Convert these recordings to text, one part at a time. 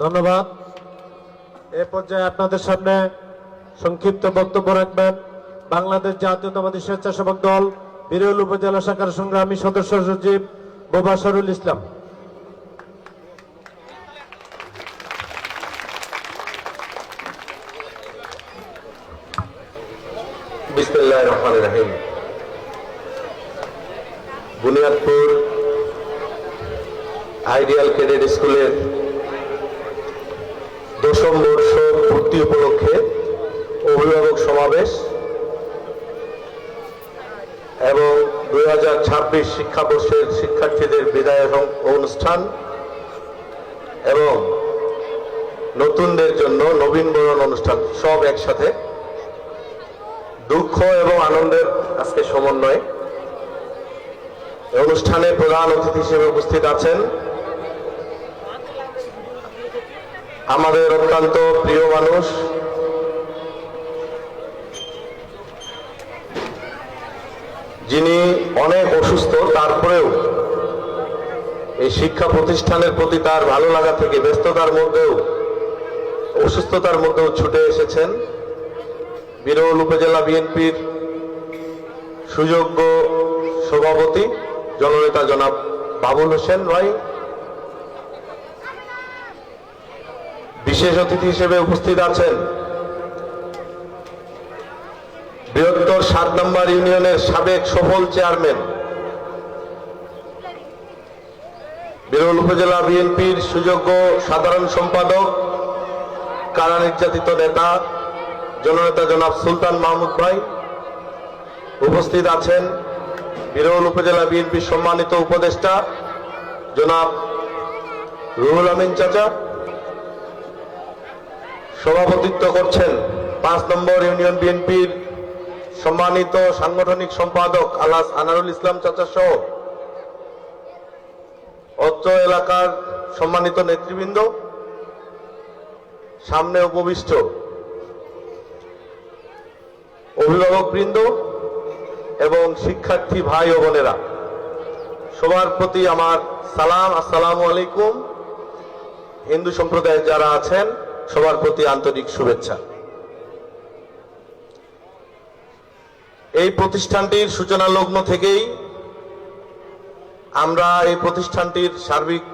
ধন্যবাদ। এ পর্যায়ে আপনাদের সামনে সংক্ষিপ্ত বক্তব্য রাখবেন বাংলাদেশ জাতীয়তাবাদী স্বেচ্ছাসেবক দল বিরল উপজেলা শাখার সংগ্রামী সদস্য সচিব মোবাশরুল ইসলাম। বিসমিল্লাহির রহমানির রহিম। বুনিয়াদপুর আইডিয়াল ক্যাডেট স্কুলের 10ম বর্ষ ভর্তি উপলক্ষে অভিভাবক সমাবেশ এবং 2026 শিক্ষাবর্ষের শিক্ষার্থীদের বিদায় অনুষ্ঠান এবং নতুনদের জন্য নবীনবরণ অনুষ্ঠান সব একসাথে, দুঃখ এবং আনন্দের আজকে সমন্বয়। অনুষ্ঠানে প্রধান অতিথি হিসেবে উপস্থিত আছেন আমাদের অত্যন্ত প্রিয় মানুষ, যিনি অনেক অসুস্থ, তারপরেও এই শিক্ষা প্রতিষ্ঠানের প্রতি তার ভালো লাগা থেকে ব্যস্ততার মধ্যেও অসুস্থতার মধ্যেও ছুটে এসেছেন বিরল উপজেলা বিএনপির সুযোগ্য সভাপতি জননেতা জনাব বাবুল হোসেন ভাই। বিশেষ অতিথি হিসেবে উপস্থিত আছেন বৃহত্তর 7 নম্বর ইউনিয়নের সাবেক সফল চেয়ারম্যান, বিরল উপজেলা বিএনপির সুযোগ্য সাধারণ সম্পাদক, কারা নির্যাতিত নেতা জননেতা জনাব সুলতান মাহমুদ ভাই। উপস্থিত আছেন বিরল উপজেলা বিএনপির সম্মানিত উপদেষ্টা জনাব রুহুল আমিন চাচা। সভাপতিত্ব করছেন 5 নম্বর ইউনিয়ন বিএনপির সম্মানিত সাংগঠনিক সম্পাদক আলহাজ আনারুল ইসলাম চাচা সহ অত্র এলাকার সম্মানিত নেতৃবৃন্দ, সামনে উপবিষ্ট অভিভাবকবৃন্দ এবং শিক্ষার্থী ভাই ও বোনেরা, সবার প্রতি আমার সালাম, আসসালামু আলাইকুম। হিন্দু সম্প্রদায়ের যারা আছেন সবার প্রতি আন্তরিক শুভেচ্ছা। এই প্রতিষ্ঠানটির সূচনা লগ্ন থেকেই আমরা এই প্রতিষ্ঠানটির সার্বিক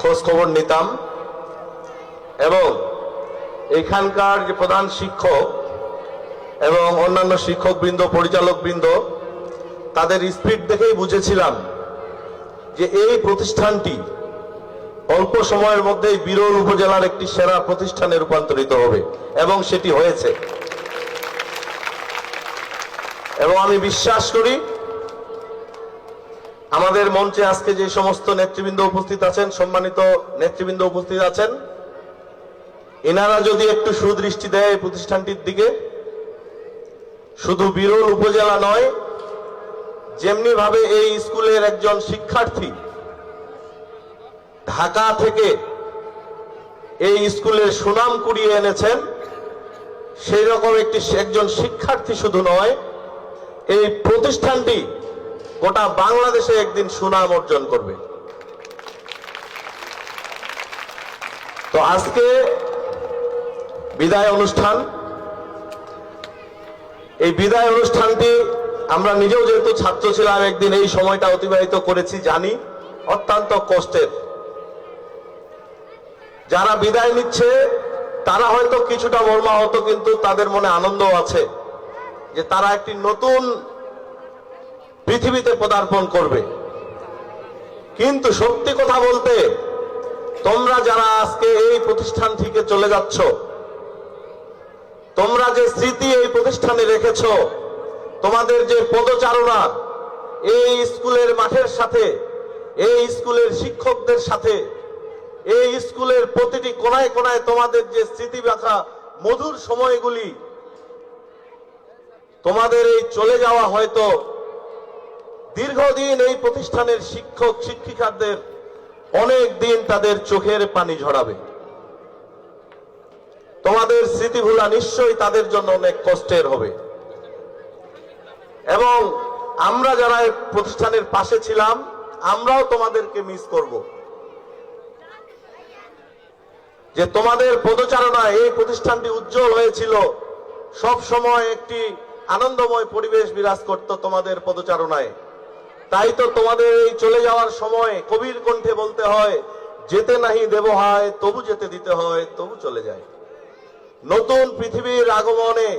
খোঁজ খবর নিতাম এবং এখানকার যে প্রধান শিক্ষক এবং অন্যান্য শিক্ষকবৃন্দ, পরিচালকবৃন্দ, তাদের স্পিড দেখেই বুঝেছিলাম যে এই প্রতিষ্ঠানটি অল্প সময়ের মধ্যেই বিরল উপজেলার একটি সেরা প্রতিষ্ঠানে রূপান্তরিত হবে এবং সেটি হয়েছে। এবং আমি বিশ্বাস করি আমাদের মঞ্চে আজকে যে সমস্ত নেতৃবৃন্দ উপস্থিত আছেন, সম্মানিত নেতৃবৃন্দ উপস্থিত আছেন, এনারা যদি একটু সুদৃষ্টি দেয় এই প্রতিষ্ঠানটির দিকে, শুধু বিরল উপজেলা নয়, যেমনি ভাবে এই স্কুলের একজন শিক্ষার্থী ঢাকা থেকে এই স্কুলের সুনাম কুড়িয়ে এনেছেন, সেই রকম একজন শিক্ষার্থী শুধু নয়, এই প্রতিষ্ঠানটি গোটা বাংলাদেশে একদিন সুনাম অর্জন করবে। তো আজকে বিদায় অনুষ্ঠান, এই বিদায় অনুষ্ঠানটি আমরা নিজেও যেহেতু ছাত্র ছিলাম, একদিন এই সময়টা অতিবাহিত করেছি, জানি অত্যন্ত কষ্টের। যারা বিদায় নিচ্ছে তারা হয়তো কিছুটা মর্মাহত, কিন্তু তাদের মনে আনন্দ আছে যে তারা একটি নতুন পৃথিবীতে পদার্পণ করবে। কিন্তু সত্যি কথা বলতে, তোমরা যারা আজকে এই প্রতিষ্ঠান থেকে চলে যাচ্ছ, তোমরা যে স্মৃতি এই প্রতিষ্ঠানে রেখেছ, তোমাদের যে পদচারণা এই স্কুলের মাঠের সাথে, এই স্কুলের শিক্ষকদের সাথে, এই স্কুলের প্রতিটি কোনায় কোনায় তোমাদের যে স্মৃতি রাখা মধুর সময়গুলি, তোমাদের এই চলে যাওয়া হয়তো দীর্ঘদিন এই প্রতিষ্ঠানের শিক্ষক শিক্ষিকাদের অনেক দিন তাদের চোখের পানি ঝরাবে। তোমাদের স্মৃতিভুলা নিশ্চয়ই তাদের জন্য অনেক কষ্টের হবে। এবং আমরা যারা এই প্রতিষ্ঠানের পাশে ছিলাম, আমরাও তোমাদেরকে মিস করব। যে তোমাদের পদচারণায় এই প্রতিষ্ঠানটি উজ্জ্বল হয়েছিল, সব সময় একটি আনন্দময় পরিবেশ বিরাজ করত তোমাদের পদচারণায়। তাই তো তোমাদের এই চলে যাওয়ার সময় কবির কণ্ঠে বলতে হয়, যেতে নাহি দেব হয় তবু যেতে দিতে হয়, তবু চলে যায়। নতুন পৃথিবীর আগমনে,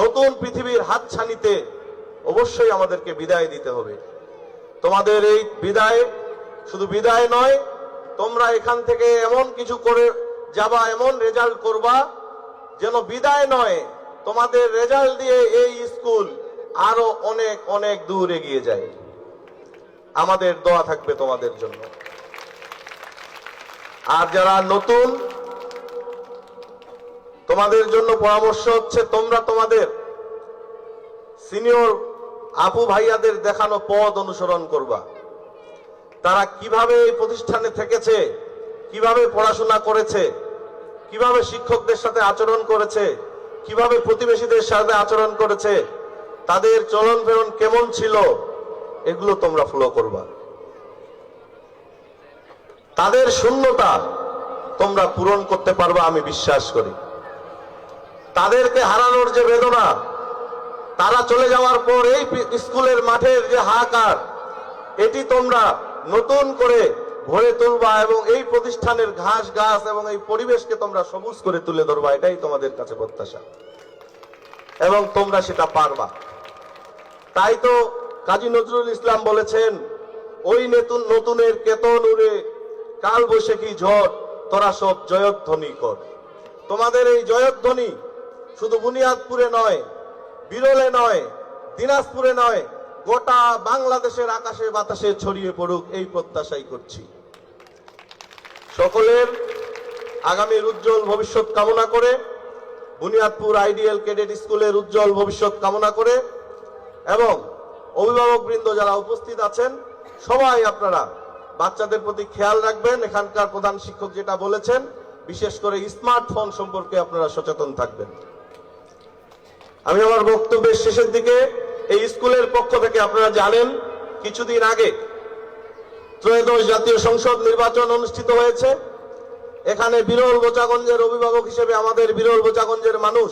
নতুন পৃথিবীর হাতছানিতে অবশ্যই আমাদেরকে বিদায় দিতে হবে। তোমাদের এই বিদায় শুধু বিদায় নয়, তোমরা এখান থেকে এমন কিছু করে যাবা, এমন রেজাল্ট করবা যেন বিদায় নয়, তোমাদের রেজাল্ট দিয়ে এই স্কুল আরো অনেক অনেক দূর এগিয়ে যায়। আমাদের দোয়া থাকবে তোমাদের জন্য। আর যারা নতুন, তোমাদের জন্য পরামর্শ হচ্ছে তোমরা তোমাদের সিনিয়র আপু ভাইয়াদের দেখানো পথ অনুসরণ করবা। তারা কিভাবে এই প্রতিষ্ঠানে থেকেছে, কিভাবে পড়াশোনা করেছে, কিভাবে শিক্ষকদের সাথে আচরণ করেছে, কিভাবে প্রতিবেশীদের সাথে আচরণ করেছে, তাদের চলন ফেরন কেমন ছিল, এগুলো তোমরা ফলো করবা। তাদের শূন্যতা তোমরা পূরণ করতে পারবা আমি বিশ্বাস করি। তাদেরকে হারানোর যে বেদনা, তারা চলে যাওয়ার পর এই স্কুলের মাঠের যে হাহাকার, এটি তোমরা নতুন করে ভরে তুলবা এবং এই প্রতিষ্ঠানের ঘাস গাছ এবং এই পরিবেশকে তোমরা সবুজ করে তুলে ধরবা। এটাই তোমাদের কাছে প্রত্যাশা এবং তোমরা সেটা পারবা। তাই তো কাজী নজরুল ইসলাম বলেছেন, ওই নতুনের কেতন উড়ে কাল বৈশাখী ঝড়, তোরা সব জয়ধ্বনি কর। তোমাদের এই জয়ধ্বনি শুধু বুনিয়াদপুরে নয়, বিরলে নয়, দিনাজপুরে নয়, গোটা বাংলাদেশের আকাশে বাতাসে ছড়িয়ে পড়ুক, এই প্রত্যাশাই করছি। সকলের আগামীর উজ্জ্বল ভবিষ্যৎ কামনা করে, বুনিয়াদপুর আইডিয়াল ক্যাডেট স্কুলের উজ্জ্বল ভবিষ্যৎ কামনা করে এবং অভিভাবকবৃন্দ যারা উপস্থিত আছেন, সবাই আপনারা বাচ্চাদের প্রতি খেয়াল রাখবেন। এখানকার প্রধান শিক্ষক যেটা বলেছেন, বিশেষ করে স্মার্টফোন সম্পর্কে আপনারা সচেতন থাকবেন। আমি আমার বক্তব্যের শেষের দিকে এই স্কুলের পক্ষ থেকে, আপনারা জানেন কিছুদিন আগে ত্রয়োদশ জাতীয় সংসদ নির্বাচন অনুষ্ঠিত হয়েছে। এখানে বিরল বোচাগঞ্জের অভিভাবক হিসেবে আমাদের বিরল বোচাগঞ্জের মানুষ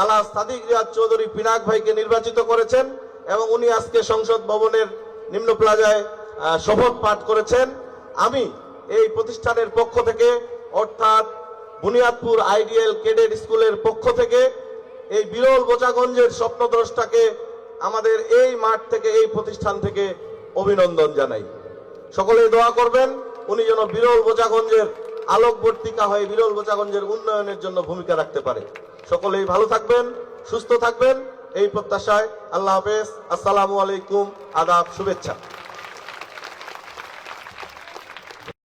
আলা সাদিক রিয়াদ চৌধুরী পিনাক ভাইকে নির্বাচিত করেছেন এবং উনি আজকে সংসদ ভবনের নিম্ন প্লাজায় শপথ পাঠ করেছেন। আমি এই প্রতিষ্ঠানের পক্ষ থেকে, অর্থাৎ বুনিয়াদপুর আইডিয়াল ক্যাডেট স্কুলের পক্ষ থেকে, এই বিরল বোচাগঞ্জের স্বপ্নদ্রষ্টাকে আমাদের এই মাঠ থেকে, এই প্রতিষ্ঠান থেকে অভিনন্দন জানাই। সকলেই দোয়া করবেন উনি যেন বিরল বোচাগঞ্জের আলোকবর্তিকা হয়ে বিরল বোচাগঞ্জের উন্নয়নের জন্য ভূমিকা রাখতে পারে। সকলেই ভালো থাকবেন, সুস্থ থাকবেন, এই প্রত্যাশায় আল্লাহ হাফেজ। আসসালামু আলাইকুম, আদাব, শুভেচ্ছা।